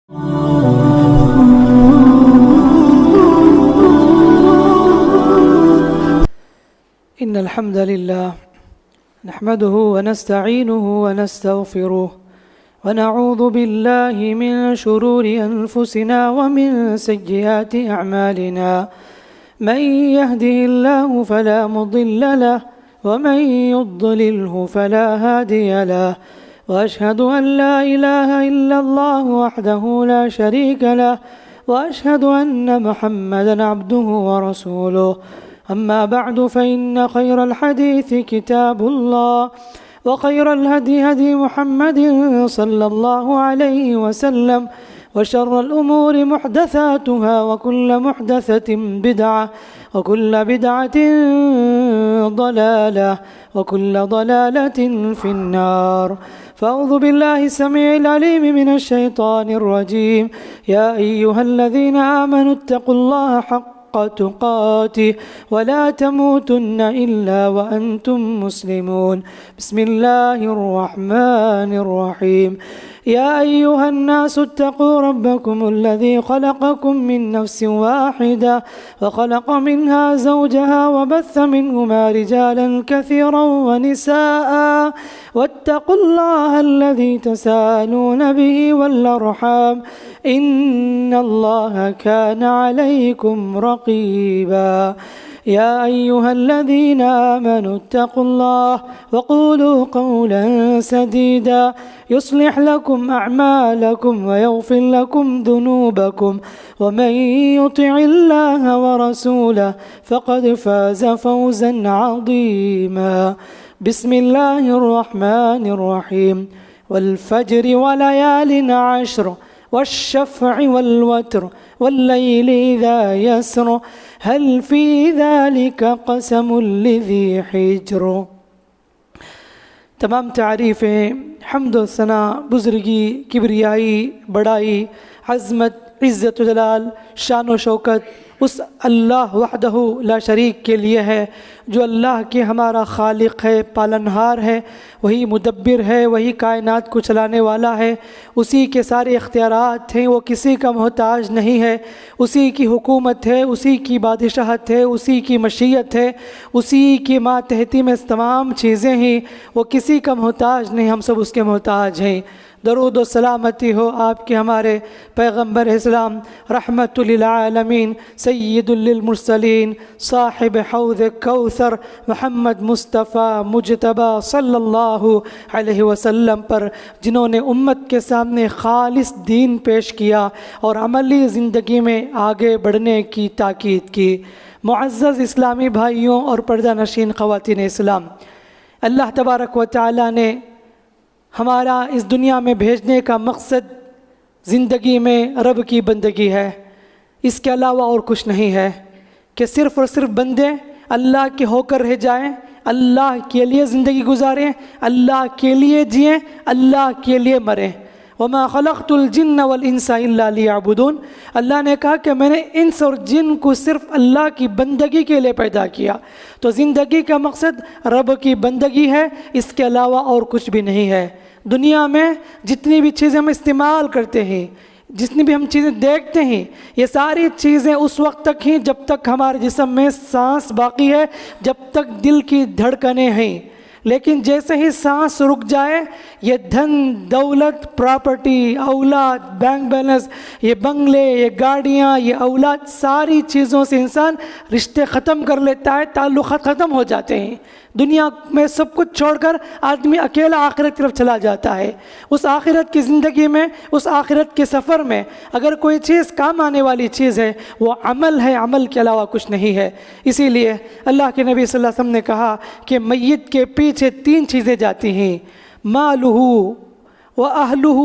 إن الحمد لله نحمده ونستعينه ونستغفره ونعوذ بالله من شرور أنفسنا ومن سيئات أعمالنا من يهده الله فلا مضل له ومن يضلله فلا هادي له وأشهد أن لا إله إلا الله وحده لا شريك له وأشهد أن محمدًا عبده ورسوله أما بعد فإن خير الحديث كتاب الله وخير الهدي هدي محمد صلى الله عليه وسلم وشر الأمور محدثاتها وكل محدثة بدعة وكل بدعة ضلالة وكل ضلالة في النار فأعوذ بالله السميع العليم من الشيطان الرجيم يا أيها الذين آمنوا اتقوا الله حق تقاته ولا تموتن إلا وأنتم مسلمون بسم الله الرحمن الرحيم يا أيها الناس اتقوا ربكم الذي خلقكم من نفس واحدة وخلق منها زوجها وبث منهما رجالا كثيرا ونساء واتقوا الله الذي تساءلون به والأرحام إن الله كان عليكم رقيبا يا أيها الذين آمنوا اتقوا الله وقولوا قولا سديدا يصلح لكم أعمالكم ويغفر لكم ذنوبكم ومن يطع الله ورسوله فقد فاز فوزا عظيما بسم الله الرحمن الرحيم والفجر وليال عشر والشفع والوتر والليل إذا يسر هل في ذلك قسم لذي حجر۔ تمام تعریفیں، حمد و ثنا، بزرگی، کبریائی، بڑائی، عظمت، عزت و جلال، شان و شوکت اس اللہ وحدہ لا شریک کے لیے ہے جو اللہ کے ہمارا خالق ہے، پالنہار ہے، وہی مدبر ہے، وہی کائنات کو چلانے والا ہے، اسی کے سارے اختیارات ہیں، وہ کسی کا محتاج نہیں ہے، اسی کی حکومت ہے، اسی کی بادشاہت ہے، اسی کی مشیت ہے، اسی کی ماتحتی میں تمام چیزیں ہیں، وہ کسی کا محتاج نہیں، ہم سب اس کے محتاج ہیں۔ درود و سلامتی ہو آپ کے ہمارے پیغمبر اسلام رحمت للعالمین سید للمرسلین صاحب حوض کوثر محمد مصطفیٰ مجتبیٰ صلی اللہ علیہ وسلم پر، جنہوں نے امت کے سامنے خالص دین پیش کیا اور عملی زندگی میں آگے بڑھنے کی تاکید کی۔ معزز اسلامی بھائیوں اور پردہ نشین خواتین اسلام، اللہ تبارک و تعالی نے ہمارا اس دنیا میں بھیجنے کا مقصد زندگی میں رب کی بندگی ہے، اس کے علاوہ اور کچھ نہیں ہے کہ صرف اور صرف بندے اللہ کے ہو کر رہ جائیں، اللہ کے لیے زندگی گزاریں، اللہ کے لیے جئیں، اللہ کے لیے مریں۔ وما خلقت الجن والانس الا لیعبدون، اللہ نے کہا کہ میں نے انس اور جن کو صرف اللہ کی بندگی کے لیے پیدا کیا۔ تو زندگی کا مقصد رب کی بندگی ہے، اس کے علاوہ اور کچھ بھی نہیں ہے۔ دنیا میں جتنی بھی چیزیں ہم استعمال کرتے ہیں، جتنی بھی ہم چیزیں دیکھتے ہیں، یہ ساری چیزیں اس وقت تک ہیں جب تک ہمارے جسم میں سانس باقی ہے، جب تک دل کی دھڑکنیں ہیں۔ لیکن جیسے ہی سانس رک جائے، یہ دھن دولت، پراپرٹی، اولاد، بینک بیلنس، یہ بنگلے، یہ گاڑیاں، یہ اولاد، ساری چیزوں سے انسان رشتے ختم کر لیتا ہے، تعلقات ختم ہو جاتے ہیں۔ دنیا میں سب کچھ چھوڑ کر آدمی اکیلا آخرت کی طرف چلا جاتا ہے۔ اس آخرت کی زندگی میں، اس آخرت کے سفر میں اگر کوئی چیز کام آنے والی چیز ہے، وہ عمل ہے، عمل کے علاوہ کچھ نہیں ہے۔ اسی لیے اللہ کے نبی صلی اللہ علیہ وسلم نے کہا کہ میت کے پیچھے 3 چیزیں جاتی ہیں، مالہ و اہلہ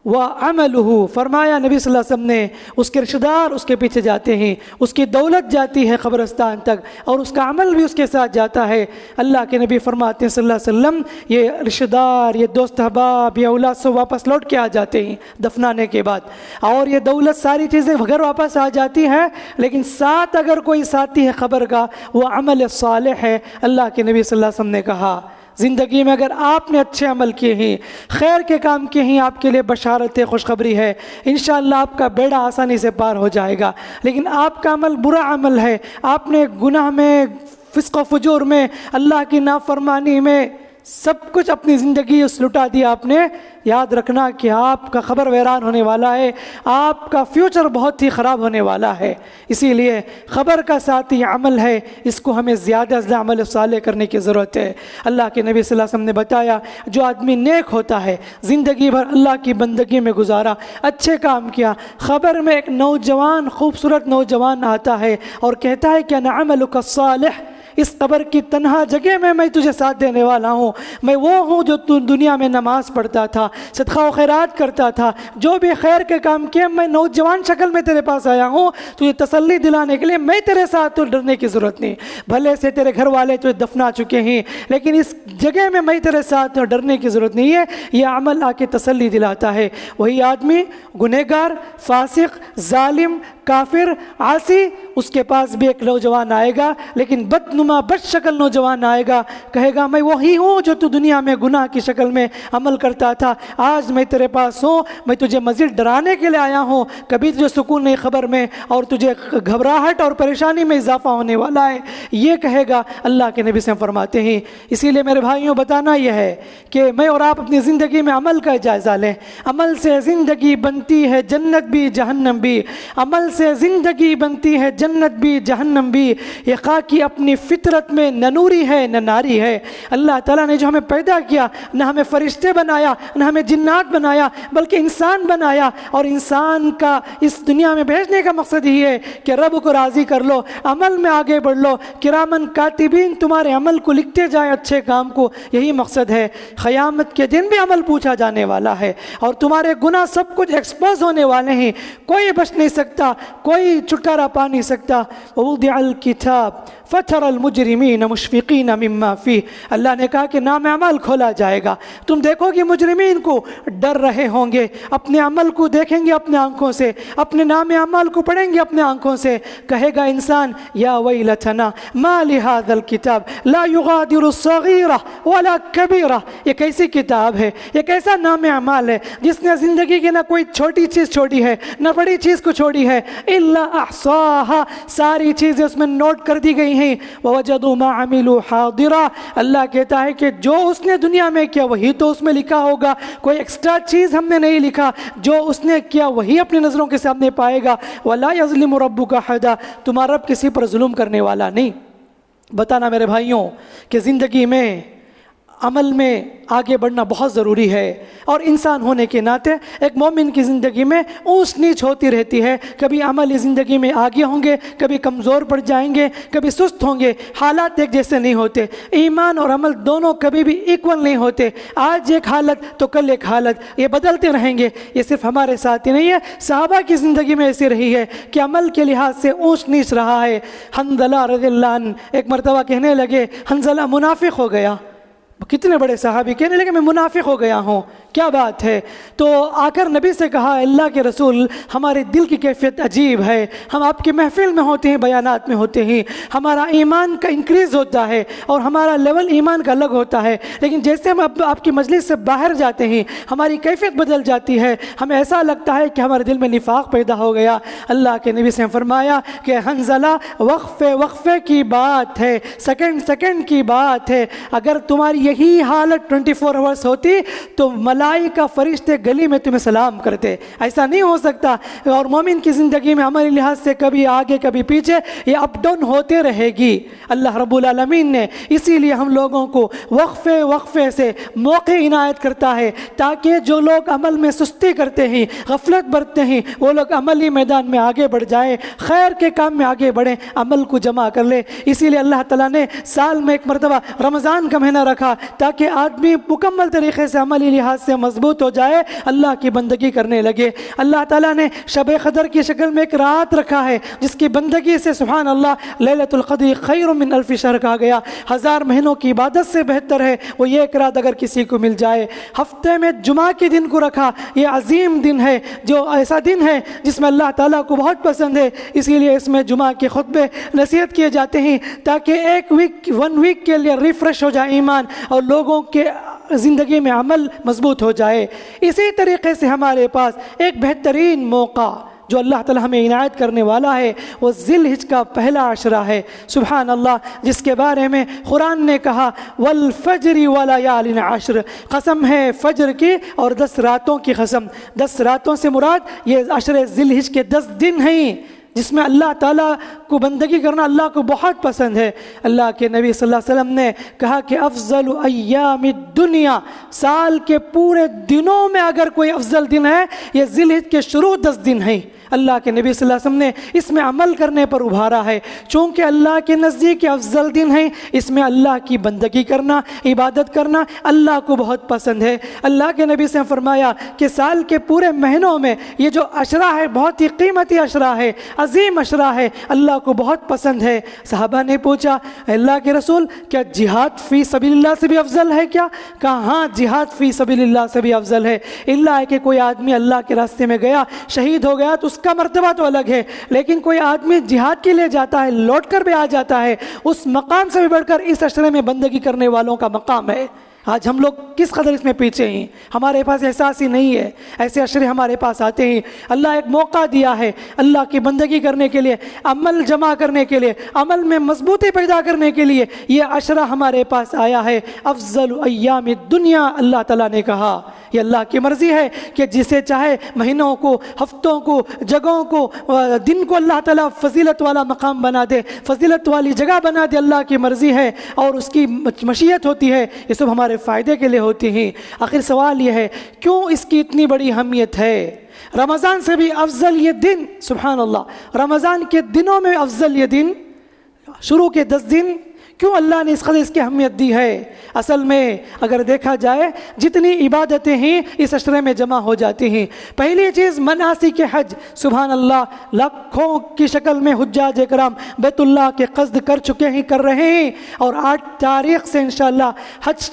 وعملہ، فرمایا نبی صلی اللہ علیہ وسلم نے اس کے رشتہ دار اس کے پیچھے جاتے ہیں، اس کی دولت جاتی ہے قبرستان تک اور اس کا عمل بھی اس کے ساتھ جاتا ہے۔ اللہ کے نبی فرماتے ہیں صلی اللہ علیہ وسلم، یہ رشتہ دار، یہ دوست احباب، یہ اولاد سے واپس لوٹ کے آ جاتے ہیں دفنانے کے بعد، اور یہ دولت ساری چیزیں گھر واپس آ جاتی ہے، لیکن ساتھ اگر کوئی ساتھی ہے قبر کا، وہ عمل صالح ہے۔ اللہ کے نبی صلی اللہ علیہ وسلم نے کہا زندگی میں اگر آپ نے اچھے عمل کیے ہیں، خیر کے کام کیے ہیں، آپ کے لیے بشارت ہے، خوشخبری ہے، انشاءاللہ آپ کا بیڑا آسانی سے پار ہو جائے گا۔ لیکن آپ کا عمل برا عمل ہے، آپ نے گناہ میں، فسق و فجور میں، اللہ کی نافرمانی میں سب کچھ اپنی زندگی اس لٹا دیا آپ نے، یاد رکھنا کہ آپ کا خبر ویران ہونے والا ہے، آپ کا فیوچر بہت ہی خراب ہونے والا ہے۔ اسی لیے خبر کا ساتھ ہی عمل ہے، اس کو ہمیں زیادہ سے زیادہ عمل صالح کرنے کی ضرورت ہے۔ اللہ کے نبی صلی اللہ علیہ وسلم نے بتایا، جو آدمی نیک ہوتا ہے، زندگی بھر اللہ کی بندگی میں گزارا، اچھے کام کیا، خبر میں ایک نوجوان، خوبصورت نوجوان آتا ہے اور کہتا ہے کہ انا عملک الصالح، اس قبر کی تنہا جگہ میں تجھے ساتھ دینے والا ہوں، میں وہ ہوں جو تو دنیا میں نماز پڑھتا تھا، صدقہ و خیرات کرتا تھا، جو بھی خیر کے کام کیے، میں نوجوان شکل میں تیرے پاس آیا ہوں تجھے تسلی دلانے کے لیے، میں تیرے ساتھ، تو ڈرنے کی ضرورت نہیں، بھلے سے تیرے گھر والے تجھے دفنا چکے ہیں لیکن اس جگہ میں تیرے ساتھ، ڈرنے کی ضرورت نہیں ہے۔ یہ عمل آ کے تسلی دلاتا ہے۔ وہی آدمی گنہگار، فاسق، ظالم، کافر، عاصی، اس کے پاس بھی ایک نوجوان آئے گا، لیکن بدنما، بد شکل نوجوان آئے گا، کہے گا میں وہی ہوں جو تو دنیا میں گناہ کی شکل میں عمل کرتا تھا، آج میں تیرے پاس ہوں، میں تجھے مزید ڈرانے کے لیے آیا ہوں، کبھی تجھے سکون نہیں خبر میں، اور تجھے گھبراہٹ اور پریشانی میں اضافہ ہونے والا ہے، یہ کہے گا۔ اللہ کے نبی سے فرماتے ہیں، اسی لیے میرے بھائیوں بتانا یہ ہے کہ میں اور آپ اپنی زندگی میں عمل کا جائزہ لیں۔ عمل سے زندگی بنتی ہے، جنت بھی جہنم بھی، عمل سے زندگی بنتی ہے، جنت بھی جہنم بھی۔ یہ خاکی اپنی فطرت میں نہ نوری ہے نہ ناری ہے۔ اللہ تعالیٰ نے جو ہمیں پیدا کیا، نہ ہمیں فرشتے بنایا، نہ ہمیں جنات بنایا، بلکہ انسان بنایا، اور انسان کا اس دنیا میں بھیجنے کا مقصد ہی ہے کہ رب کو راضی کر لو، عمل میں آگے بڑھ لو، کرامن کاتبین تمہارے عمل کو لکھتے جائیں، اچھے کام کو، یہی مقصد ہے۔ قیامت کے دن بھی عمل پوچھا جانے والا ہے، اور تمہارے گناہ سب کچھ ایکسپوز ہونے والے ہیں، کوئی بچ نہیں سکتا، کوئی چھٹکارا پا نہیں سکتا۔ ووضع الکتاب فترى المجرمین مشفقین مما فیہ، اللہ نے کہا کہ نام اعمال کھولا جائے گا، تم دیکھو گے مجرمین کو ڈر رہے ہوں گے، اپنے عمل کو دیکھیں گے اپنے آنکھوں سے، اپنے نام اعمال کو پڑھیں گے اپنے آنکھوں سے، کہے گا انسان یا ویلتنا ما لهذا الکتاب لا یغادر صغیرہ ولا کبیرہ، یہ کیسی کتاب ہے، یہ کیسا نام اعمال ہے جس نے زندگی کی نہ کوئی چھوٹی چیز چھوڑی ہے نہ بڑی چیز کو چھوڑی ہے، الا احصاها، ساری چیزیں اس میں نوٹ کر دی گئی ہیں، ووجدوا ما عملوا حاضرا، اللہ کہتا ہے کہ جو اس نے دنیا میں کیا وہی تو اس میں لکھا ہوگا، کوئی ایکسٹرا چیز ہم نے نہیں لکھا، جو اس نے کیا وہی اپنی نظروں کے سامنے پائے گا۔ ولا یظلم ربک احدا، تمہارا رب کسی پر ظلم کرنے والا نہیں۔ بتانا میرے بھائیوں کہ زندگی میں عمل میں آگے بڑھنا بہت ضروری ہے، اور انسان ہونے کے ناطے ایک مومن کی زندگی میں اونچ نیچ ہوتی رہتی ہے، کبھی عملی زندگی میں آگے ہوں گے، کبھی کمزور پڑ جائیں گے، کبھی سست ہوں گے، حالات ایک جیسے نہیں ہوتے، ایمان اور عمل دونوں کبھی بھی ایکول نہیں ہوتے، آج ایک حالت تو کل ایک حالت، یہ بدلتے رہیں گے۔ یہ صرف ہمارے ساتھ ہی نہیں ہے، صحابہ کی زندگی میں ایسی رہی ہے کہ عمل کے لحاظ سے اونچ نیچ رہا ہے۔ حنظلہ رضی اللہ عنہ ایک مرتبہ کہنے لگے، حنظلہ منافق ہو گیا، کتنے بڑے صحابی کہنے لگے میں منافق ہو گیا ہوں، کیا بات ہے؟ تو آ کر نبی سے کہا، اللہ کے رسول ہمارے دل کی کیفیت عجیب ہے، ہم آپ کی محفل میں ہوتے ہیں، بیانات میں ہوتے ہیں، ہمارا ایمان کا انکریز ہوتا ہے اور ہمارا لیول ایمان کا الگ ہوتا ہے، لیکن جیسے ہم آپ کی مجلس سے باہر جاتے ہیں ہماری کیفیت بدل جاتی ہے، ہمیں ایسا لگتا ہے کہ ہمارے دل میں نفاق پیدا ہو گیا۔ اللہ کے نبی سے فرمایا کہ حنظلہ وقفے کی بات ہے، سیکنڈ کی بات ہے، اگر تمہاری یہی حالت 24 آورس ہوتی تو ملائکہ فرشتے گلی میں تمہیں سلام کرتے، ایسا نہیں ہو سکتا۔ اور مومن کی زندگی میں ہمارے لحاظ سے کبھی آگے کبھی پیچھے، یہ اپ ڈاؤن ہوتے رہے گی۔ اللہ رب العالمین نے اسی لیے ہم لوگوں کو وقفے سے موقع عنایت کرتا ہے، تاکہ جو لوگ عمل میں سستی کرتے ہیں، غفلت برتتے ہیں، وہ لوگ عملی میدان میں آگے بڑھ جائیں، خیر کے کام میں آگے بڑھیں، عمل کو جمع کر لیں۔ اسی لیے اللہ تعالیٰ نے سال میں ایک مرتبہ رمضان کا مہینہ رکھا، تاکہ آدمی مکمل طریقے سے عملی لحاظ سے سے مضبوط ہو جائے، اللہ کی بندگی کرنے لگے۔ اللہ تعالیٰ نے شب قدر کی شکل میں ایک رات رکھا ہے جس کی بندگی سے سبحان اللہ لیلۃ القدر خیر من الف شہر کہا گیا، 1000 مہینوں کی عبادت سے بہتر ہے وہ یہ ایک رات اگر کسی کو مل جائے۔ ہفتے میں جمعہ کے دن کو رکھا، یہ عظیم دن ہے، جو ایسا دن ہے جس میں اللہ تعالیٰ کو بہت پسند ہے، اسی لیے اس میں جمعہ کے خطبے نصیحت کیے جاتے ہیں تاکہ ون ویک کے لیے ریفریش ہو جائے ایمان اور لوگوں کے زندگی میں عمل مضبوط ہو جائے۔ اسی طریقے سے ہمارے پاس ایک بہترین موقع جو اللہ تعالیٰ ہمیں عنایت کرنے والا ہے وہ ذی الحجہ کا پہلا عشرہ ہے، سبحان اللہ، جس کے بارے میں قرآن نے کہا والفجر ولیال عشر، قسم ہے فجر کی اور 10 راتوں کی قسم۔ 10 راتوں سے مراد یہ عشر ذی الحجہ کے 10 دن ہیں جس میں اللہ تعالیٰ کو بندگی کرنا اللہ کو بہت پسند ہے۔ اللہ کے نبی صلی اللہ علیہ وسلم نے کہا کہ افضل ایام الدنیا، سال کے پورے دنوں میں اگر کوئی افضل دن ہے یہ ذی الحجہ کے شروع 10 دن ہیں۔ اللہ کے نبی صلی اللہ علیہ وسلم نے اس میں عمل کرنے پر ابھارا ہے، چونکہ اللہ کے نزدیک افضل دن ہیں، اس میں اللہ کی بندگی کرنا، عبادت کرنا اللہ کو بہت پسند ہے۔ اللہ کے نبی سے فرمایا کہ سال کے پورے مہینوں میں یہ جو عشرہ ہے بہت ہی قیمتی عشرہ ہے، عظیم عشرہ ہے، اللہ کو بہت پسند ہے۔ صحابہ نے پوچھا اللہ کے رسول کیا جہاد فی سبیل اللہ سے بھی افضل ہے کیا؟ کہا ہاں جہاد فی سبیل اللہ سے بھی افضل ہے، اللہ ہے کہ کوئی آدمی اللہ کے راستے میں گیا شہید ہو گیا تو اس کا مرتبہ تو الگ ہے، لیکن کوئی آدمی جہاد کے لیے جاتا ہے لوٹ کر بھی آ جاتا ہے، اس مقام سے بھی بڑھ کر اس عشرے میں بندگی کرنے والوں کا مقام ہے۔ آج ہم لوگ کس قدر اس میں پیچھے ہیں، ہمارے پاس احساس ہی نہیں ہے۔ ایسے عشرے ہمارے پاس آتے ہیں، اللہ ایک موقع دیا ہے اللہ کی بندگی کرنے کے لیے، عمل جمع کرنے کے لیے، عمل میں مضبوطی پیدا کرنے کے لیے یہ عشرہ ہمارے پاس آیا ہے۔ افضل ایام الدنیا، اللہ تعالیٰ نے کہا یہ اللہ کی مرضی ہے کہ جسے چاہے مہینوں کو، ہفتوں کو، جگہوں کو، دن کو اللہ تعالیٰ فضیلت والا مقام بنا دے، فضیلت والی جگہ بنا دے، اللہ کی مرضی ہے اور اس کی مشیت ہوتی ہے، یہ سب ہمارے فائدے کے لیے ہوتی ہیں۔ آخر سوال یہ ہے کیوں اس کی اتنی بڑی اہمیت ہے؟ رمضان سے بھی افضل یہ دن، سبحان اللہ، رمضان کے دنوں میں افضل یہ دن، شروع کے 10 دن کیوں اللہ نے اس قدر اس کی اہمیت دی ہے؟ اصل میں اگر دیکھا جائے جتنی عبادتیں ہیں اس عشرے میں جمع ہو جاتی ہیں۔ پہلی چیز مناسک حج، سبحان اللہ، لاکھوں کی شکل میں حجاج کرام بیت اللہ کے قصد کر چکے ہیں، کر رہے ہیں، اور 8 تاریخ سے انشاءاللہ حج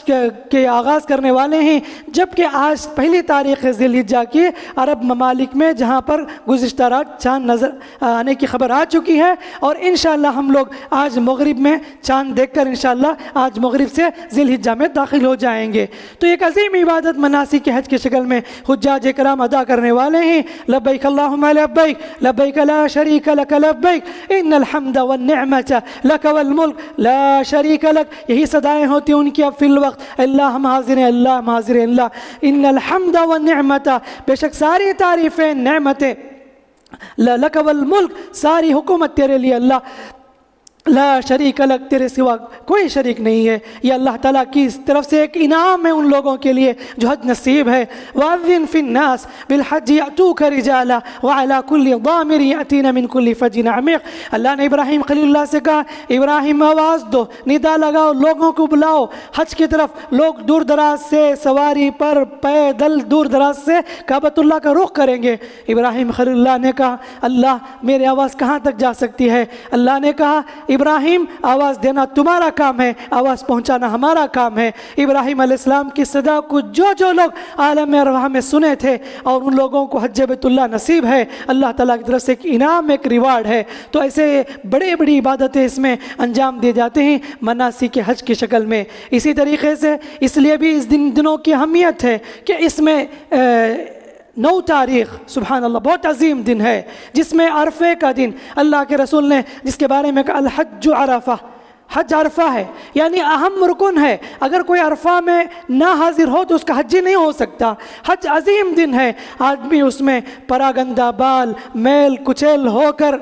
کے آغاز کرنے والے ہیں، جبکہ آج پہلی تاریخ ذی الحجہ کی عرب ممالک میں جہاں پر گزشتہ رات چاند نظر آنے کی خبر آ چکی ہے، اور انشاءاللہ ہم لوگ آج مغرب میں چاند دیکھ کر انشاءاللہ آج مغرب سے ذی الحجہ میں داخل ہو جائیں گے۔ تو ایک عظیم عبادت مناسک حج کی شکل میں حجاج کرام ادا کرنے والے ہیں۔ لبیک اللہم لبیک لبیک لا شریک لک لبیک ان الحمد والنعمت لک والملک لا شریک لک، یہی صدائیں ہوتی ہیں ان کی اب فی الوقت، اللہ ہم حاضر ہیں، اللہ ہم حاضر ہیں، اللہ ان الحمد والنعمت، بے شک ساری تعریفیں نعمتیں، لک والملک، ساری حکومت تیرے لیے، اللہ لا شریک لک، تیرے سوا کوئی شریک نہیں ہے۔ یہ اللہ تعالیٰ کی طرف سے ایک انعام ہے ان لوگوں کے لیے جو حج نصیب ہے۔ وَأَذِّن فِي النَّاسِ بِالْحَجِّ يَأْتُوكَ رِجَالًا وَعَلَى كُلِّ ضَامِرٍ يَأْتِينَ مِنْ كُلِّ فَجٍّ عَمِيقٍ۔ اللہ نے ابراہیم خلیل اللہ سے کہا ابراہیم آواز دو، ندا لگاؤ، لوگوں کو بلاؤ حج کی طرف۔ لوگ دور دراز سے سواری پر پیدل دور دراز سے کعبۃ اللہ کا رخ کریں گے۔ ابراہیم خلیل اللہ نے کہا اللہ میری آواز کہاں تک جا سکتی ہے؟ اللہ نے کہا ابراہیم آواز دینا تمہارا کام ہے، آواز پہنچانا ہمارا کام ہے۔ ابراہیم علیہ السلام کی صدا کو جو لوگ عالم ارواح میں سنے تھے اور ان لوگوں کو حج بیت اللہ نصیب ہے، اللہ تعالیٰ کی طرف سے ایک انعام، ایک ریوارڈ ہے۔ تو ایسے بڑی عبادتیں اس میں انجام دیے جاتے ہیں مناسک حج کی شکل میں۔ اسی طریقے سے اس لیے بھی اس دنوں کی اہمیت ہے کہ اس میں 9 تاریخ سبحان اللہ بہت عظیم دن ہے جس میں عرفے کا دن اللہ کے رسول نے جس کے بارے میں کہا الحج عرفہ، حج عرفہ ہے، یعنی اہم رکن ہے۔ اگر کوئی عرفہ میں نہ حاضر ہو تو اس کا حج ہی نہیں ہو سکتا۔ حج عظیم دن ہے، آدمی اس میں پراگندہ بال میل کچیل ہو کر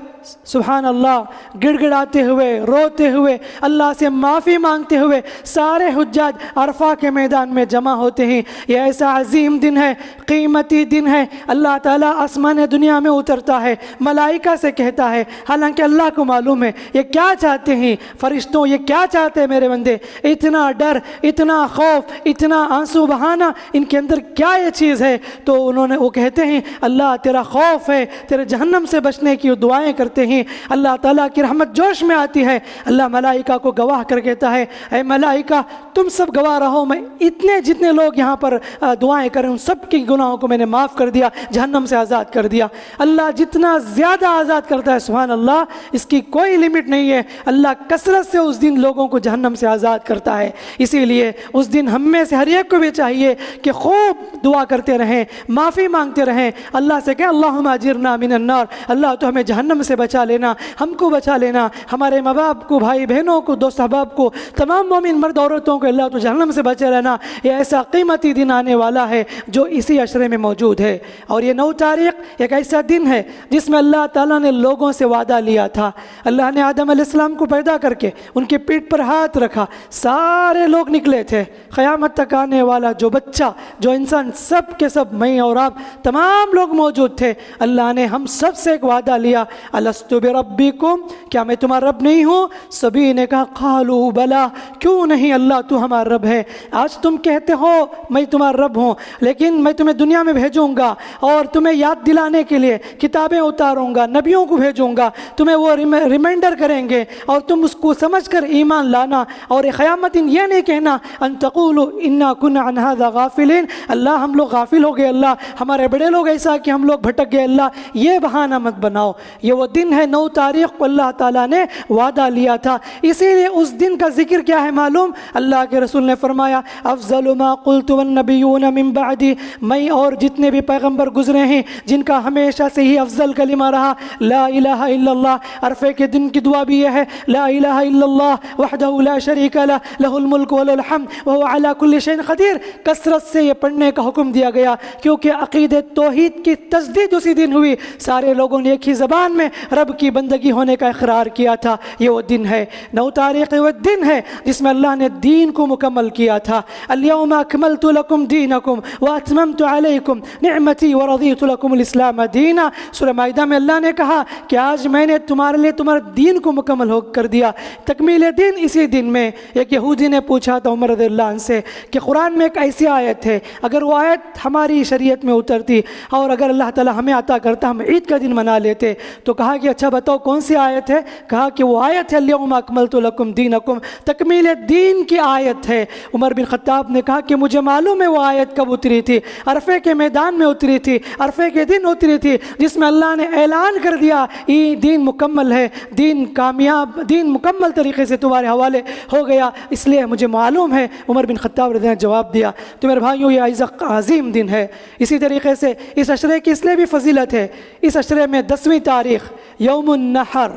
سبحان اللہ گڑ گڑاتے ہوئے روتے ہوئے اللہ سے معافی مانگتے ہوئے سارے حجاج عرفہ کے میدان میں جمع ہوتے ہیں۔ یہ ایسا عظیم دن ہے، قیمتی دن ہے۔ اللہ تعالیٰ آسمان دنیا میں اترتا ہے، ملائکہ سے کہتا ہے، حالانکہ اللہ کو معلوم ہے یہ کیا چاہتے ہیں، فرشتوں یہ کیا چاہتے ہیں میرے بندے، اتنا ڈر، اتنا خوف، اتنا آنسو بہانا، ان کے اندر کیا یہ چیز ہے؟ تو وہ کہتے ہیں اللہ تیرا خوف ہے، تیرے جہنم سے بچنے کی دعائیں کرتے ہیں۔ اللہ تعالیٰ کی رحمت جوش میں آتی ہے، اللہ ملائکہ کو گواہ کر کہتا ہے اے ملائکہ تم سب گواہ رہو، میں اتنے جتنے لوگ یہاں پر دعائیں کریں ان سب کی گناہوں کو میں نے معاف کر دیا، جہنم سے آزاد کر دیا۔ اللہ جتنا زیادہ آزاد کرتا ہے سبحان اللہ، اس کی کوئی لمٹ نہیں ہے۔ اللہ کثرت سے اس دن لوگوں کو جہنم سے آزاد کرتا ہے۔ اسی لیے اس دن ہم میں سے ہر ایک کو بھی چاہیے کہ خوب دعا کرتے رہیں، معافی مانگتے رہیں، اللہ سے کہ اللہم اجرنا من النار، اللہ تو ہمیں جہنم سے بچا لینا، ہم کو بچا لینا، ہمارے ماں باپ کو، بھائی بہنوں کو، دوست احباب کو، تمام مومن مرد عورتوں کو اللہ تو جہنم سے بچے رہنا۔ یہ ایسا قیمتی دن آنے والا ہے جو اسی عشرے میں موجود ہے۔ اور یہ 9 تاریخ ایک ایسا دن ہے جس میں اللہ تعالیٰ نے لوگوں سے وعدہ لیا تھا۔ اللہ نے آدم علیہ السلام کو پیدا کر کے ان کے پیٹھ پر ہاتھ رکھا، سارے لوگ نکلے تھے، قیامت تک آنے والا جو بچہ، جو انسان، سب کے سب، میں اور آپ تمام لوگ موجود تھے۔ اللہ نے ہم سب سے ایک وعدہ لیا، الست بربکم، کیا میں تمہارا رب نہیں ہوں؟ سبھی نے کہا قالوا بلا، کیوں نہیں اللہ تو ہمارا رب ہے۔ آج تم کہتے ہو میں تمہارا رب ہوں، لیکن میں تمہیں دنیا میں بھیجوں گا اور تمہیں یاد دلانے کے لیے کتابیں اتاروں گا، نبیوں کو بھیجوں گا، تمہیں وہ ریمائنڈر کریں گے اور تم اس کو سمجھ کر ایمان لانا، اور قیامت دن یہ نہیں کہنا ان تقولوا انا كنا عن هذا غافلين، اللہ ہم لوگ غافل ہو گئے، اللہ ہمارے بڑے لوگ ایسا کہ ہم لوگ بھٹک گئے، اللہ یہ بہانہ مت بناؤ۔ یہ وہ دن ہے 9 تاریخ کو اللہ تعالیٰ نے وعدہ لیا تھا۔ اسی لیے اس دن کا ذکر کیا ہے معلوم؟ اللہ کے رسول نے فرمایا افضل ما قلت والنبیون من بعدی، میں اور جتنے بھی پیغمبر گزرے ہیں جن کا ہمیشہ سے ہی افضل کلمہ رہا لا الہ الا اللہ۔ عرفے کے دن کی دعا بھی یہ ہے لا الہ الا اللہ وحدہ لا شریک لہ لہ الملک وله الحمد وهو على كل شيء قدیر۔ کثرت سے یہ پڑھنے کا حکم دیا گیا کیونکہ عقیدہ توحید کی تجدید اسی دن ہوئی، سارے لوگوں نے ایک ہی زبان میں رب کی بندگی ہونے کا اقرار کیا تھا۔ یہ وہ دن ہے 9 تاریخ، وہ دن ہے جس میں اللہ نے دین کو مکمل کیا تھا۔ اليوم اکملت لکم دینکم واتممت علیکم نعمتی ورضیت لکم الاسلام دینا۔ سورہ مائدہ میں اللہ نے کہا کہ آج میں نے تمہارے لیے تمہارے دین کو مکمل کر دیا۔ تکمیل دین اسی دن میں ایک یہودی نے پوچھا تھا عمر رضی اللہ عنہ سے کہ قرآن میں ایک ایسی آیت ہے، اگر وہ آیت ہماری شریعت میں اترتی اور اگر اللہ تعالی ہمیں عطا کرتا ہم عید کا دن منا لیتے، تو کہا کہ اچھا بتاؤ کون سی آیت ہے؟ کہا کہ وہ آیت ہے اليوم اکملت لکم دینکم، تکمیل دین کی آیت ہے۔ عمر بن خطاب نے کہا کہ مجھے معلوم ہے وہ آیت کب اتری تھی، عرفے کے میدان میں اتری تھی، عرفے کے دن اتری تھی، جس میں اللہ نے اعلان کر دیا یہ دین مکمل ہے، دین کامیاب، دین مکمل طریقے سے تمہارے حوالے ہو گیا، اس لیے مجھے معلوم ہے۔ عمر بن خطاب رضی اللہ عنہ نے جواب دیا تو میرے بھائیوں یہ عظیم دن ہے۔ اسی طریقے سے اس عشرے کی اس لیے بھی فضیلت ہے، اس عشرے میں 10ویں تاریخ یوم النحر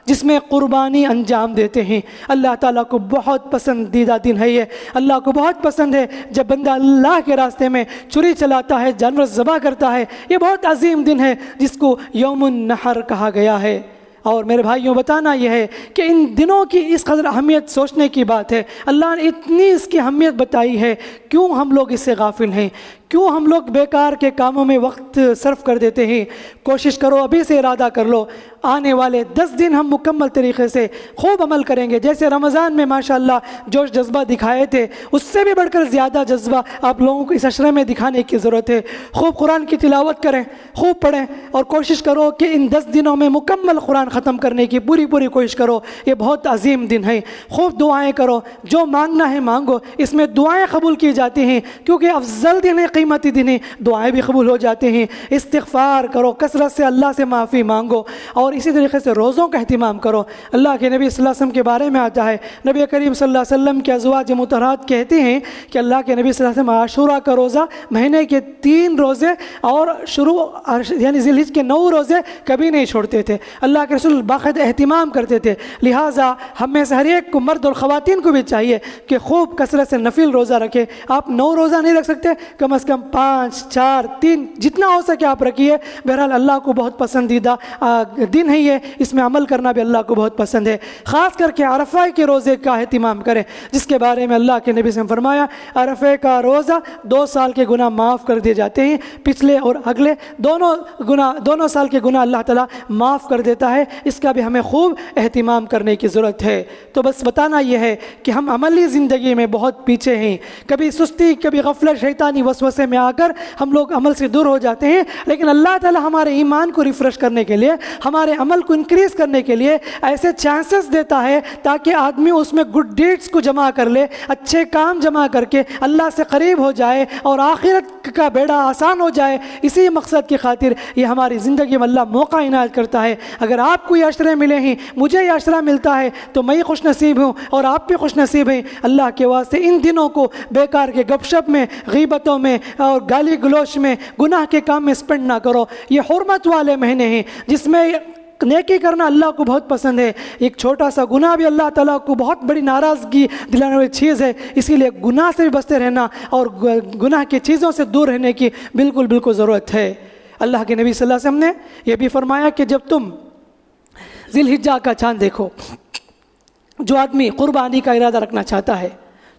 جس میں قربانی انجام دیتے ہیں، اللہ تعالیٰ کو بہت پسندیدہ دن ہے یہ۔ اللہ کو بہت پسند ہے جب بندہ اللہ کے راستے میں چھری چلاتا ہے، جانور ذبح کرتا ہے۔ یہ بہت عظیم دن ہے جس کو یوم النحر کہا گیا ہے۔ اور میرے بھائیوں بتانا یہ ہے کہ ان دنوں کی اس قدر اہمیت سوچنے کی بات ہے، اللہ نے اتنی اس کی اہمیت بتائی ہے، کیوں ہم لوگ اس سے غافل ہیں؟ کیوں ہم لوگ بیکار کے کاموں میں وقت صرف کر دیتے ہیں؟ کوشش کرو، ابھی سے ارادہ کر لو، آنے والے 10 دن ہم مکمل طریقے سے خوب عمل کریں گے۔ جیسے رمضان میں ماشاءاللہ جوش جذبہ دکھائے تھے، اس سے بھی بڑھ کر زیادہ جذبہ آپ لوگوں کو اس عشرے میں دکھانے کی ضرورت ہے۔ خوب قرآن کی تلاوت کریں، خوب پڑھیں، اور کوشش کرو کہ ان 10 دنوں میں مکمل قرآن ختم کرنے کی پوری کوشش کرو۔ یہ بہت عظیم دن ہے، خوب دعائیں کرو، جو مانگنا ہے مانگو، اس میں دعائیں قبول کی جاتی ہیں کیونکہ افضل دن ہے، قیمتی دن ہے، دعائیں بھی قبول ہو جاتے ہیں۔ استغفار کرو، کثرت سے اللہ سے معافی مانگو، اور اسی طریقے سے روزوں کا اہتمام کرو۔ اللہ کے نبی صلی اللہ علیہ وسلم کے بارے میں آتا ہے، نبی کریم صلی اللہ علیہ وسلم کے ازواج مطہرات کہتے ہیں کہ اللہ کے نبی صلی اللہ علیہ وسلم عاشورہ کا روزہ، مہینے کے 3 روزے اور شروع یعنی ذی الحجہ کے 9 روزے کبھی نہیں چھوڑتے تھے۔ اللہ کے رسول باقاعدہ اہتمام کرتے تھے. لہٰذا ہم میں سے ہر ایک کو، مرد اور خواتین کو بھی چاہیے کہ خوب کثرت سے نفل روزہ رکھے. آپ 9 روزہ نہیں رکھ سکتے، کم از کم 5، 4، 3 جتنا ہو سکے آپ رکھیے. بہرحال اللہ کو بہت پسندیدہ دن ہے یہ، اس میں عمل کرنا بھی اللہ کو بہت پسند ہے. خاص کر کے عرفہ کے روزے کا اہتمام کریں، جس کے بارے میں اللہ کے نبی سے فرمایا عرفے کا روزہ 2 سال کے گناہ معاف کر دیے جاتے ہیں. پچھلے اور اگلے دونوں سال کے گناہ اللہ تعالیٰ معاف کر دیتا ہے. اس کا بھی ہمیں خوب اہتمام کرنے کی ضرورت ہے. تو بس بتانا یہ ہے کہ ہم عملی زندگی میں بہت پیچھے ہیں. کبھی سستی، کبھی غفلت، شیطانی وسوسے میں آ کر ہم لوگ عمل سے دور ہو جاتے ہیں. لیکن اللہ تعالیٰ ہمارے ایمان کو ریفریش کرنے کے لیے، ہمارے عمل کو انکریز کرنے کے لیے ایسے چانسز دیتا ہے تاکہ آدمی اس میں گڈ ڈیڈز کو جمع کر لے، اچھے کام جمع کر کے اللہ سے قریب ہو جائے اور آخرت کا بیڑا آسان ہو جائے. اسی مقصد کی خاطر یہ ہماری زندگی میں اللہ موقع عنایت کرتا ہے. اگر آپ کو یہ عشرے ملے ہیں، مجھے یہ عشرہ ملتا ہے، تو میں خوش نصیب ہوں اور آپ بھی خوش نصیب ہیں. اللہ کے واسطے ان دنوں کو بیکار کے گپ شپ میں، غیبتوں میں اور گالی گلوچ میں، گناہ کے کام میں سپینڈ نہ کرو. یہ حرمت والے مہینے ہیں جس میں نیکی کرنا اللہ کو بہت پسند ہے. ایک چھوٹا سا گناہ بھی اللہ تعالیٰ کو بہت بڑی ناراضگی دلانے والی چیز ہے. اسی لیے گناہ سے بھی بچتے رہنا اور گناہ کی چیزوں سے دور رہنے کی بالکل ضرورت ہے. اللہ کے نبی صلی اللہ علیہ وسلم نے یہ بھی فرمایا کہ جب تم ذی الحجہ کا چاند دیکھو، جو آدمی قربانی کا ارادہ رکھنا چاہتا ہے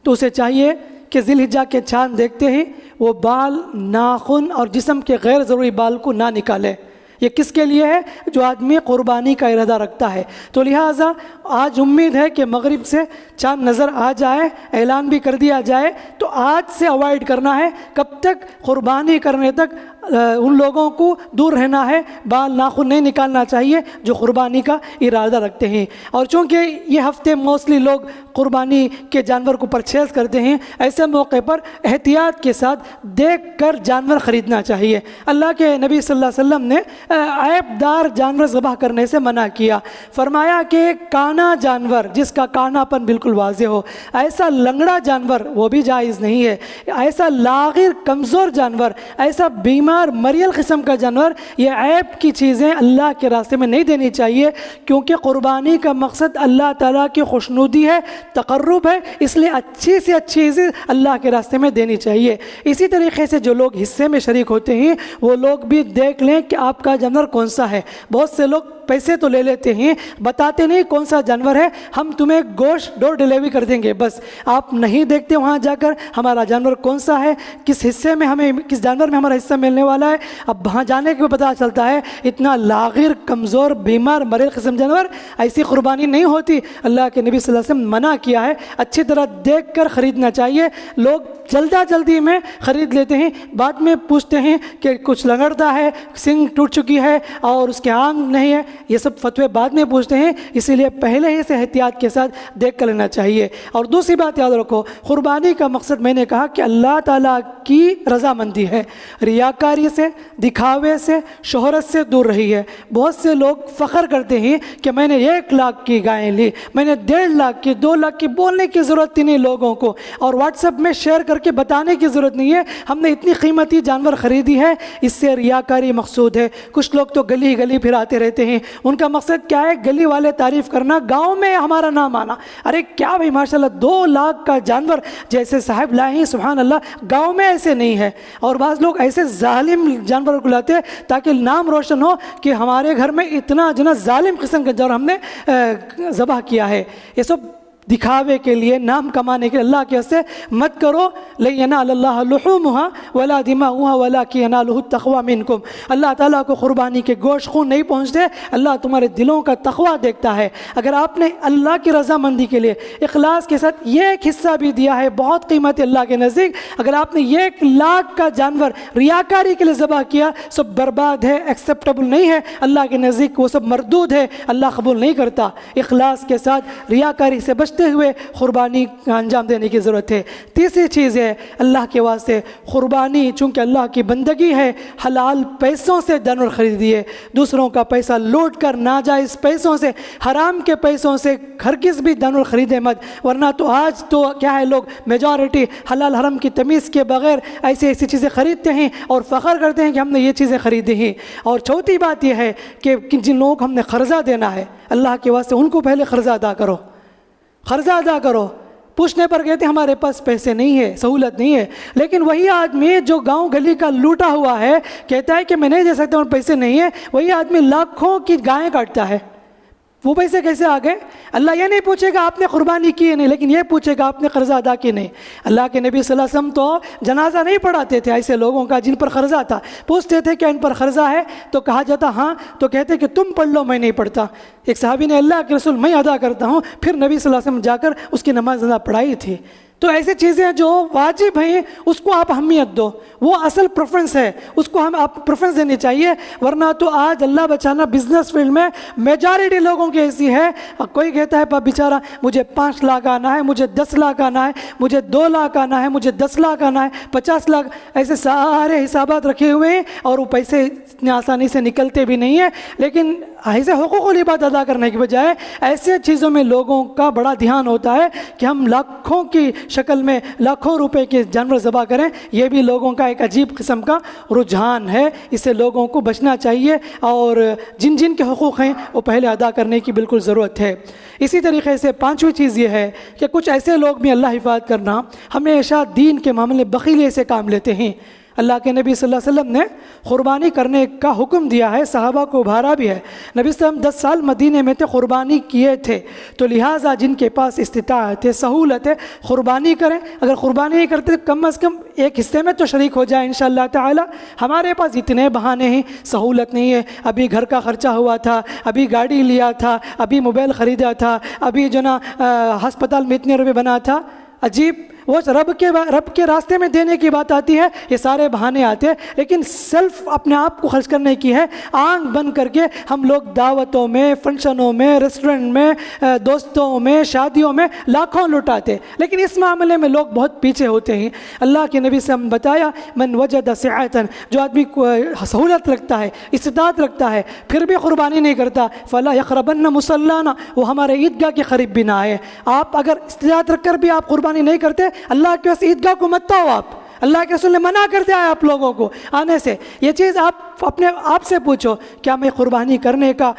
تو اسے چاہیے کہ ذی الحجہ کے چاند دیکھتے ہی وہ بال، ناخن اور جسم کے غیر ضروری بال کو نہ نکالے. یہ کس کے لیے ہے؟ جو آدمی قربانی کا ارادہ رکھتا ہے. تو لہٰذا آج امید ہے کہ مغرب سے چاند نظر آ جائے، اعلان بھی کر دیا جائے. تو آج سے اوائڈ کرنا ہے، کب تک؟ قربانی کرنے تک ان لوگوں کو دور رہنا ہے. بال، ناخن نہیں نکالنا چاہیے جو قربانی کا ارادہ رکھتے ہیں. اور چونکہ یہ ہفتے موسٹلی لوگ قربانی کے جانور کو پرچیز کرتے ہیں، ایسے موقع پر احتیاط کے ساتھ دیکھ کر جانور خریدنا چاہیے. اللہ کے نبی صلی اللہ علیہ وسلم نے عیب دار جانور ذبح کرنے سے منع کیا. فرمایا کہ ایک کانا جانور جس کا کانا پن بالکل واضح ہو، ایسا لنگڑا جانور وہ بھی جائز نہیں ہے. ایسا لاغر کمزور جانور، ایسا بیمار مریل قسم کا جانور، یہ عیب کی چیزیں اللہ کے راستے میں نہیں دینی چاہیے. کیونکہ قربانی کا مقصد اللہ تعالیٰ کی خوشنودی ہے، تقرب ہے، اس لیے اچھی سے اچھی چیزیں اللہ کے راستے میں دینی چاہیے. اسی طریقے سے جو لوگ حصے میں شریک ہوتے ہیں وہ لوگ بھی دیکھ لیں کہ آپ کا جانور کون سا ہے. بہت سے لوگ پیسے تو لے لیتے ہیں، بتاتے نہیں کون سا جانور ہے. ہم تمہیں گوشت ڈور ڈیلیوری کر دیں گے، بس آپ نہیں دیکھتے وہاں جا کر ہمارا جانور کون سا ہے، کس حصے میں ہمیں، کس جانور میں ہمارا حصہ ملنے والا ہے. اب وہاں جانے کے بعد پتہ چلتا ہے اتنا لاغر، کمزور، بیمار، مریض قسم جانور، ایسی قربانی نہیں ہوتی. اللہ کے نبی صلی اللہ علیہ وسلم منع کیا ہے. اچھی طرح دیکھ کر خریدنا چاہیے. لوگ جلدی میں خرید لیتے ہیں، بعد میں پوچھتے ہیں کہ کچھ لنگڑتا ہے، سنگ ٹوٹ چکی ہے اور اس کے آنگ نہیں ہے. یہ سب فتوے بعد میں پوچھتے ہیں، اسی لیے پہلے ہی سے احتیاط کے ساتھ دیکھ کر لینا چاہیے. اور دوسری بات یاد رکھو، قربانی کا مقصد میں نے کہا کہ اللہ تعالیٰ کی رضامندی ہے. ریاکاری سے، دکھاوے سے، شہرت سے دور رہی ہے. بہت سے لوگ فخر کرتے ہیں کہ میں نے 1 لاکھ کی گائیں لی، میں نے 1.5 لاکھ کی، 2 لاکھ کی. بولنے کی ضرورت ہی نہیں لوگوں کو، اور واٹس ایپ میں شیئر کر کے بتانے کی ضرورت نہیں ہے ہم نے اتنی قیمتی جانور خریدی ہے. اس سے ریاکاری مقصود ہے. کچھ لوگ تو گلی پھراتے رہتے ہیں. ان کا مقصد کیا ہے؟ گلی والے تعریف کرنا، گاؤں میں ہمارا نام آنا. ارے کیا بھائی، ماشاءاللہ 2 لاکھ کا جانور جیسے صاحب لائے ہیں، سبحان اللہ. گاؤں میں ایسے نہیں ہے. اور بعض لوگ ایسے ظالم جانور کو لاتے ہیں تاکہ نام روشن ہو کہ ہمارے گھر میں اتنا ظالم قسم کا جانور ہم نے ذبح کیا ہے. یہ سب دکھاوے کے لیے، نام کمانے کے لیے اللہ کے سے مت کرو. لن ینال اللہ لحومها ولا دماؤها ولکن ینالہ التقوی منکم. اللہ تعالیٰ کو قربانی کے گوشت خون نہیں پہنچتے، اللہ تمہارے دلوں کا تقوی دیکھتا ہے. اگر آپ نے اللہ کی رضامندی کے لیے اخلاص کے ساتھ یہ ایک حصہ بھی دیا ہے، بہت قیمتی اللہ کے نزدیک. اگر آپ نے 1 لاکھ کا جانور ریاکاری کے لیے ذبح کیا، سب برباد ہے، ایکسیپٹیبل نہیں ہے اللہ کے نزدیک، وہ سب مردود ہے، اللہ قبول نہیں کرتا. اخلاص کے ساتھ ریاکاری سے بچ بچتے ہوئے قربانی کا انجام دینے کی ضرورت ہے۔ تیسری چیز ہے اللہ کے واسطے قربانی، چونکہ اللہ کی بندگی ہے، حلال پیسوں سے جانور خریدیے، دوسروں کا پیسہ لوٹ کر ناجائز پیسوں سے، حرام کے پیسوں سے ہرگز بھی جانور خریدے مت، ورنہ تو آج تو کیا ہے، لوگ میجورٹی حلال حرام کی تمیز کے بغیر ایسی چیزیں خریدتے ہیں اور فخر کرتے ہیں کہ ہم نے یہ چیزیں خریدی ہیں۔ اور چوتھی بات یہ ہے کہ جن لوگوں کو ہم نے قرضہ دینا ہے اللہ کے واسطے، ان کو پہلے قرضہ ادا کرو، قرضہ ادا کرو۔ پوچھنے پر کہتے ہیں ہمارے پاس پیسے نہیں ہے، سہولت نہیں ہے، لیکن وہی آدمی جو گاؤں گلی کا لوٹا ہوا ہے کہتا ہے کہ میں نہیں دے سکتا ہوں، پیسے نہیں ہے، وہی آدمی لاکھوں کی گائیں کاٹتا ہے، وہ پیسے کیسے آ گئے؟ اللہ یہ نہیں پوچھے گا آپ نے قربانی کی ہے نہیں، لیکن یہ پوچھے گا آپ نے قرضہ ادا کی نہیں۔ اللہ کے نبی صلی اللہ علیہ وسلم تو جنازہ نہیں پڑھاتے تھے ایسے لوگوں کا جن پر قرضہ تھا، پوچھتے تھے کہ ان پر قرضہ ہے تو کہا جاتا ہاں، تو کہتے کہ تم پڑھ لو، میں نہیں پڑھتا۔ ایک صحابی نے اللہ کے رسول میں ادا کرتا ہوں، پھر نبی صلی اللہ علیہ وسلم جا کر اس کی نماز ادا پڑھائی تھی۔ تو ایسی چیزیں جو واجب ہیں اس کو آپ اہمیت دو، وہ اصل پریفرنس ہے، اس کو ہم آپ پریفرنس دینی چاہیے، ورنہ تو آج اللہ بچانا بزنس فیلڈ میں میجارٹی لوگوں کی ایسی ہے، کوئی کہتا ہے بیچارہ مجھے 5 لاکھ آنا ہے، مجھے 10 لاکھ آنا ہے، مجھے 2 لاکھ آنا ہے، مجھے 10 لاکھ آنا ہے، 50 لاکھ، ایسے سارے حسابات رکھے ہوئے ہیں اور وہ پیسے اتنی آسانی سے نکلتے بھی نہیں ہیں۔ لیکن ایسے حقوق العباد ادا کرنے کے بجائے ایسے چیزوں میں لوگوں کا بڑا دھیان ہوتا ہے کہ ہم لاکھوں کی شکل میں لاکھوں روپے کے جانور ذبح کریں، یہ بھی لوگوں کا ایک عجیب قسم کا رجحان ہے، اس سے لوگوں کو بچنا چاہیے اور جن جن کے حقوق ہیں وہ پہلے ادا کرنے کی بالکل ضرورت ہے۔ اسی طریقے سے پانچویں چیز یہ ہے کہ کچھ ایسے لوگ بھی اللہ حفاظت کرنا ہمیشہ دین کے معاملے بخیلی سے کام لیتے ہیں۔ اللہ کے نبی صلی اللہ علیہ وسلم نے قربانی کرنے کا حکم دیا ہے، صحابہ کو ابھارا بھی ہے۔ نبی صلی اللہ علیہ وسلم 10 سال مدینے میں تھے، قربانی کیے تھے، تو لہٰذا جن کے پاس استطاعت ہے، سہولت ہے، قربانی کریں۔ اگر قربانی نہیں کرتے کم از کم ایک حصے میں تو شریک ہو جائے انشاءاللہ تعالی۔ ہمارے پاس اتنے بہانے ہیں، سہولت نہیں ہے، ابھی گھر کا خرچہ ہوا تھا، ابھی گاڑی لیا تھا، ابھی موبائل خریدا تھا، ابھی جو نا ہسپتال میں اتنے روپے بنا تھا، عجیب۔ وہ رب کے راستے میں دینے کی بات آتی ہے، یہ سارے بہانے آتے ہیں، لیکن سیلف اپنے آپ کو خرچ کرنے کی ہے۔ آنکھ بند کر کے ہم لوگ دعوتوں میں، فنکشنوں میں، ریسٹورنٹ میں، دوستوں میں، شادیوں میں لاکھوں لٹاتے، لیکن اس معاملے میں لوگ بہت پیچھے ہوتے ہیں۔ اللہ کے نبی سے ہم بتایا، من وجد سعۃ، جو آدمی سہولت رکھتا ہے، استطاعت رکھتا ہے، پھر بھی قربانی نہیں کرتا، فلا یقربن مصلانا، وہ ہمارے عیدگاہ کے قریب بھی نہ آئے۔ آپ اگر استطاعت رکھ کر بھی آپ قربانی نہیں کرتے، اللہ کے اس عیدگاہ کو مت آؤ آپ، اللہ کے رسول نے منع کر دیا ہے آپ لوگوں کو آنے سے۔ یہ چیز آپ اپنے آپ سے پوچھو، کیا میں قربانی کرنے کا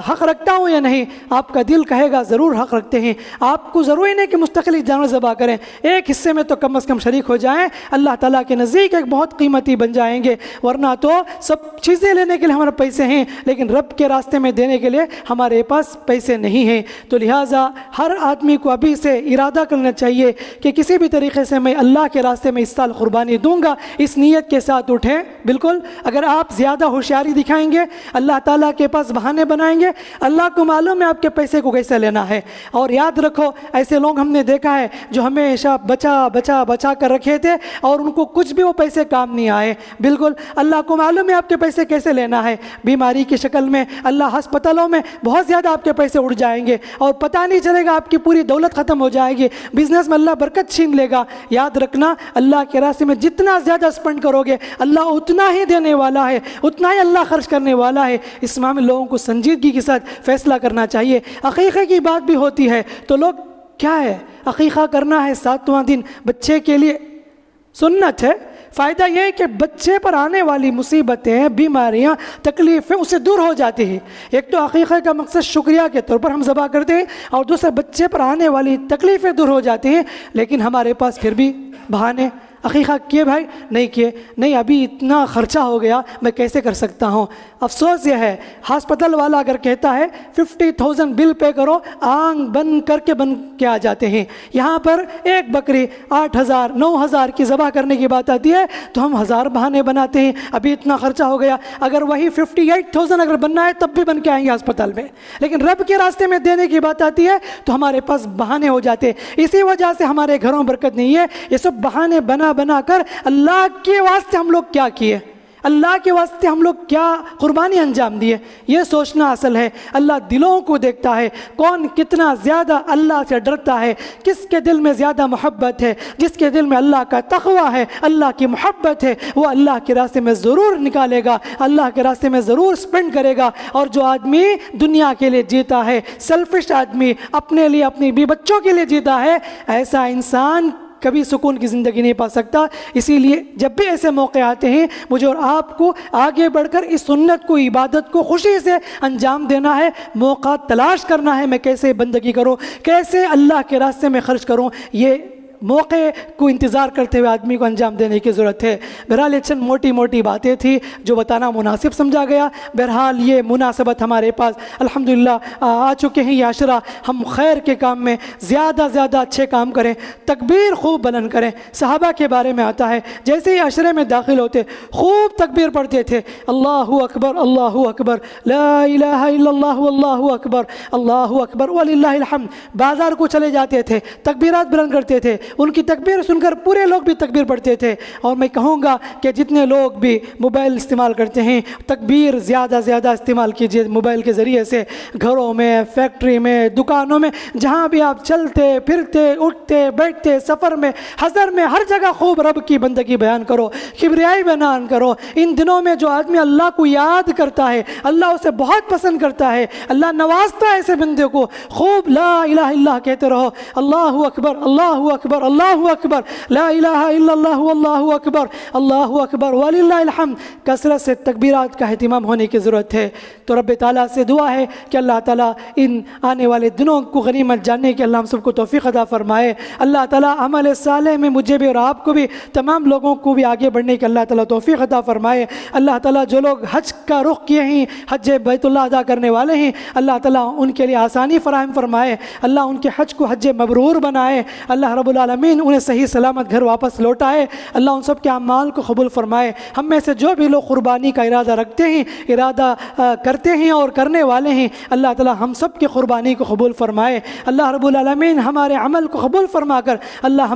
حق رکھتا ہوں یا نہیں؟ آپ کا دل کہے گا ضرور حق رکھتے ہیں۔ آپ کو ضروری نہیں کہ مستقل جانور ذبح کریں، ایک حصے میں تو کم از کم شریک ہو جائیں، اللہ تعالیٰ کے نزدیک ایک بہت قیمتی بن جائیں گے۔ ورنہ تو سب چیزیں لینے کے لیے ہمارے پیسے ہیں، لیکن رب کے راستے میں دینے کے لیے ہمارے پاس پیسے نہیں ہیں۔ تو لہٰذا ہر آدمی کو ابھی سے ارادہ کرنا چاہیے کہ کسی بھی طریقے سے میں اللہ کے راستے میں اس سال قربانی دوں گا، اس نیت کے ساتھ اٹھیں۔ بالکل اگر آپ زیادہ ہوشیاری دکھائیں گے، اللہ تعالیٰ کے پاس بہانے بنائیں گے، اللہ کو معلوم ہے آپ کے پیسے کو کیسے لینا ہے۔ اور یاد رکھو، ایسے لوگ ہم نے دیکھا ہے جو ہمیشہ بچا کر رکھے تھے اور ان کو کچھ بھی وہ پیسے کام نہیں آئے۔ بالکل اللہ کو معلوم ہے آپ کے پیسے کیسے لینا ہے، بیماری کی شکل میں اللہ ہسپتالوں میں بہت زیادہ آپ کے پیسے اڑ جائیں گے اور پتہ نہیں چلے گا، آپ کی پوری دولت ختم ہو جائے گی، بزنس میں اللہ برکت چھین لے گا۔ یاد رکھنا، اللہ کے راستے میں جتنا زیادہ اسپینڈ کرو گے اللہ اتنا ہی دینے والا ہے، اتنا ہی اللہ خرچ کرنے والا ہے۔ اس معاملے میں لوگوں کو سنجیدگی کے ساتھ فیصلہ کرنا چاہیے۔ عقیقے کی بات بھی ہوتی ہے تو لوگ کیا ہے، عقیقہ کرنا ہے 7واں دن بچے کے لیے سنت ہے۔ فائدہ یہ ہے کہ بچے پر آنے والی مصیبتیں، بیماریاں، تکلیفیں اس سے دور ہو جاتی ہیں۔ ایک تو عقیقہ کا مقصد شکریہ کے طور پر ہم ذبح کرتے ہیں، اور دوسرا بچے پر آنے والی تکلیفیں دور ہو جاتی ہیں، لیکن ہمارے پاس پھر بھی بہانے۔ عقیقہ کیے بھائی؟ نہیں کیے، نہیں ابھی اتنا خرچہ ہو گیا، میں کیسے کر سکتا ہوں؟ افسوس یہ ہے، ہاسپٹل والا اگر کہتا ہے 50,000 بل پے کرو، آنکھ بند کر کے آ جاتے ہیں۔ یہاں پر ایک بکری 8,000 9,000 کی ذبح کرنے کی بات آتی ہے تو ہم 1000 بہانے بناتے ہیں، ابھی اتنا خرچہ ہو گیا۔ اگر وہی 58,000 اگر بننا ہے تب بھی بن کے آئیں گے ہاسپٹل میں، لیکن رب کے راستے میں دینے کی بات آتی ہے تو ہمارے پاس بہانے ہو جاتے ہیں۔ اسی وجہ سے ہمارے گھروں برکت نہیں ہے۔ یہ سب بہانے بنا کر اللہ کے واسطے ہم لوگ کیا کیے؟ اللہ کے واسطے ہم لوگ کیا قربانی انجام دیے، یہ سوچنا اصل ہے۔ اللہ دلوں کو دیکھتا ہے، کون کتنا زیادہ اللہ سے ڈرتا ہے، کس کے دل میں زیادہ محبت ہے۔ جس کے دل میں اللہ کا تقوی ہے، اللہ کی محبت ہے، وہ اللہ کے راستے میں ضرور نکالے گا، اللہ کے راستے میں ضرور سپینڈ کرے گا۔ اور جو آدمی دنیا کے لیے جیتا ہے، سیلفش آدمی اپنے لیے اپنی بیوی بچوں کے لیے جیتا ہے، ایسا انسان کبھی سکون کی زندگی نہیں پا سکتا۔ اسی لیے جب بھی ایسے موقع آتے ہیں، مجھے اور آپ کو آگے بڑھ کر اس سنت کو، عبادت کو خوشی سے انجام دینا ہے، موقع تلاش کرنا ہے، میں کیسے بندگی کروں، کیسے اللہ کے راستے میں خرچ کروں۔ یہ موقع کو انتظار کرتے ہوئے آدمی کو انجام دینے کی ضرورت ہے۔ بہرحال یہ چند موٹی موٹی باتیں تھیں جو بتانا مناسب سمجھا گیا۔ بہرحال یہ مناسبت ہمارے پاس الحمدللہ آ چکے ہیں۔ یہ عشرہ ہم خیر کے کام میں زیادہ اچھے کام کریں، تکبیر خوب بلند کریں۔ صحابہ کے بارے میں آتا ہے جیسے ہی عشرے میں داخل ہوتے خوب تکبیر پڑھتے تھے، اللہ اکبر اللہ اکبر، لا الہ الا اللہ واللہ اکبر، اللہ اکبر وللہ الحمد۔ بازار کو چلے جاتے تھے، تکبیرات بلند کرتے تھے، ان کی تکبیر سن کر پورے لوگ بھی تکبیر پڑھتے تھے۔ اور میں کہوں گا کہ جتنے لوگ بھی موبائل استعمال کرتے ہیں، تکبیر زیادہ استعمال کیجیے موبائل کے ذریعے سے، گھروں میں، فیکٹری میں، دکانوں میں، جہاں بھی آپ چلتے پھرتے اٹھتے بیٹھتے، سفر میں، حضر میں، ہر جگہ خوب رب کی بندگی بیان کرو، کبریائی بیان کرو۔ ان دنوں میں جو آدمی اللہ کو یاد کرتا ہے، اللہ اسے بہت پسند کرتا ہے، اللہ نوازتا ہے ایسے بندے کو، خوب لا الہ الا اللہ کہتے رہو، اللہ اکبر اللہ اکبر اللہ اکبر، لا الہ الا اللہ واللہ اکبر، اللہ اکبر وللہ الحمد۔ کثرت سے تکبیرات کا اہتمام ہونے کی ضرورت ہے۔ تو رب تعالیٰ سے دعا ہے کہ اللہ تعالیٰ ان آنے والے دنوں کو غنیمت جاننے کے اللہ ہم سب کو توفیق عطا فرمائے۔ اللہ تعالیٰ عمل صالح میں مجھے بھی اور آپ کو بھی، تمام لوگوں کو بھی آگے بڑھنے کے اللہ تعالیٰ توفیق عطا فرمائے۔ اللہ تعالیٰ جو لوگ حج کا رخ کیے ہیں، حج بیت اللہ ادا کرنے والے ہیں، اللہ تعالیٰ ان کے لیے آسانی فراہم فرمائے، اللہ ان کے حج کو حج مبرور بنائے، اللہ رب العالمین انہیں صحیح سلامت گھر واپس لوٹائے، اللہ ان سب کے اعمال کو قبول فرمائے۔ ہم میں سے جو بھی لوگ قربانی کا ارادہ رکھتے ہیں، ارادہ کرتے ہیں اور کرنے والے ہیں، اللہ تعالیٰ ہم سب کی قربانی کو قبول فرمائے۔ اللہ رب العالمین ہمارے عمل کو قبول فرما کر اللہ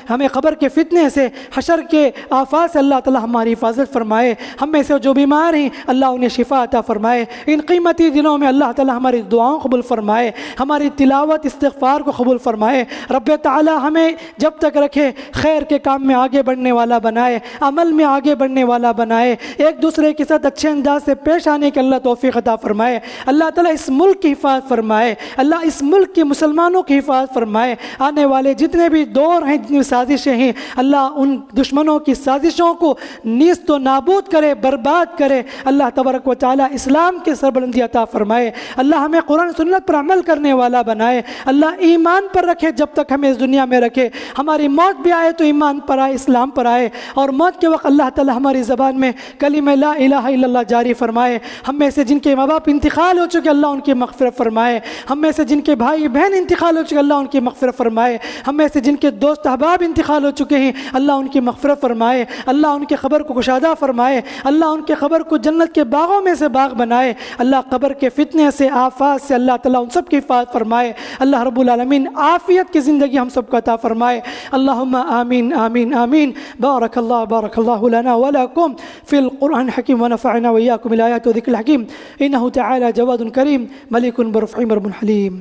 ہمیں قبر کے فتنے سے، حشر کے آفات سے اللہ تعالیٰ ہماری حفاظت فرمائے۔ ہم میں سے جو بیمار ہیں اللہ انہیں شفا عطا فرمائے۔ ان قیمتی دنوں میں اللہ تعالیٰ ہماری دعاؤں قبول فرمائے، ہماری تلاوت استغفار کو قبول فرمائے۔ رب تعالیٰ ہمیں جب تک رکھے خیر کے کام میں آگے بڑھنے والا بنائے، عمل میں آگے بڑھنے والا بنائے، ایک دوسرے کے ساتھ اچھے انداز سے پیش آنے کے اللہ توفیق عطا فرمائے۔ اللہ تعالیٰ اس ملک کی حفاظت فرمائے، اللہ اس ملک کے مسلمانوں کی حفاظت فرمائے۔ آنے والے جتنے بھی دور ہیں، جتنی سازشیں ہیں، اللہ ان دشمنوں کی سازشوں کو نیست و نابود کرے، برباد کرے۔ اللہ تبارک و تعالیٰ اسلام کے سربلندی عطا فرمائے۔ اللہ ہمیں قرآن سنت پر عمل کرنے والا بنائے، اللہ ایمان پر رکھے جب تک ہمیں اس دنیا میں رکھے۔ ہماری موت بھی آئے تو ایمان پر آئے، اسلام پر آئے، اور موت کے وقت اللہ تعالیٰ ہماری زبان میں کلمہ لا الہ الا اللہ جاری فرمائے۔ ہم میں سے جن کے ماں باپ انتقال ہو چکے اللہ ان کی مغفرت فرمائے، ہم میں سے جن کے بھائی بہن انتقال ہو چکے اللہ ان کی مغفرت فرمائے، ہم میں سے جن کے دوست احباب انتقال ہو چکے ہیں اللہ ان کی مغفرت فرمائے، اللہ ان کے قبر کو کشادہ فرمائے، اللہ ان کے قبر کو جنت کے باغوں میں سے باغ بنائے، اللہ قبر کے فتنے سے، آفات سے اللہ تعالیٰ ان سب کی حفاظت فرمائے۔ اللہ رب العالمین عافیت کی زندگی ہم سب کو عطا فرمائے۔ اللہم آمین آمین آمین۔ بارک اللہ لنا ولکم فی القرآن الحکیم ونفعنا وإیاکم بالآیات والذکر الحکیم انہ تعالی جواد کریم ملک برفعیم رب حلیم۔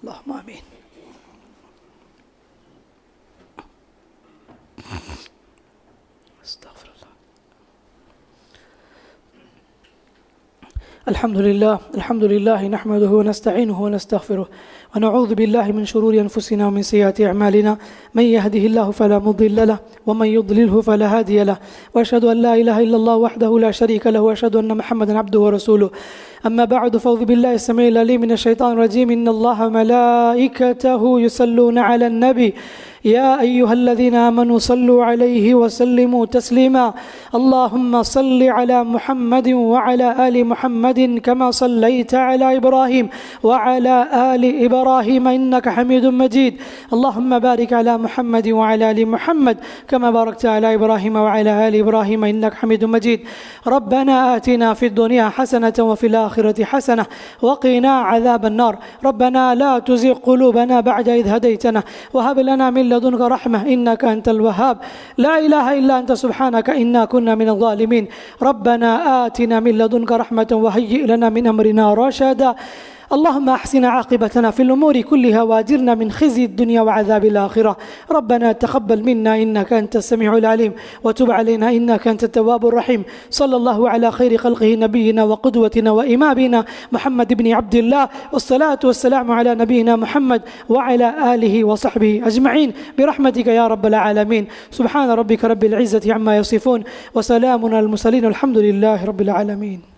اللہم آمین۔ استغفر اللہ۔ الحمد للہ نحمده ونستعینه ونستغفره ونعوذ بالله من شرور أنفسنا ومن سيئات أعمالنا من يهده الله فلا مضل له ومن يضلله فلا هادي له وأشهد أن لا إله إلا الله وحده لا شريك له وأشهد أن محمدا عبده ورسوله أما بعد فأعوذ بالله السميع العليم من الشيطان الرجيم إن الله وملائكته يصلون على النبي يا أيها الذين آمنوا صلوا عليه وسلموا تسليما اللهم صل على محمد وعلى آل محمد كما صليت على إبراهيم وعلى آل إبراهيم إنك حميد مجيد اللهم بارك على محمد وعلى آل محمد كما باركت على إبراهيم وعلى آل إبراهيم إنك حميد مجيد ربنا آتنا في الدنيا حسنة وفي الآخرة حسنة وقنا عذاب النار ربنا لا تزغ قلوبنا بعد إذ هديتنا وهب لنا من لدنك رحمة إنك أنت الوهاب لا إله إلا أنت سبحانك إنا كنا من الظالمين ربنا آتنا من لدنك رحمة وهيئ لنا من أمرنا رشدا اللهم أحسن عاقبتنا في الأمور كلها واجرنا من خزي الدنيا وعذاب الآخرة ربنا تقبل منا إنك أنت السميع العليم وتب علينا إنك أنت التواب الرحيم صلى الله على خير خلقه نبينا وقدوتنا وإمامنا محمد بن عبد الله والصلاة والسلام على نبينا محمد وعلى آله وصحبه أجمعين برحمتك يا رب العالمين سبحان ربك رب العزة عما يصفون وسلام على المرسلين والحمد لله رب العالمين.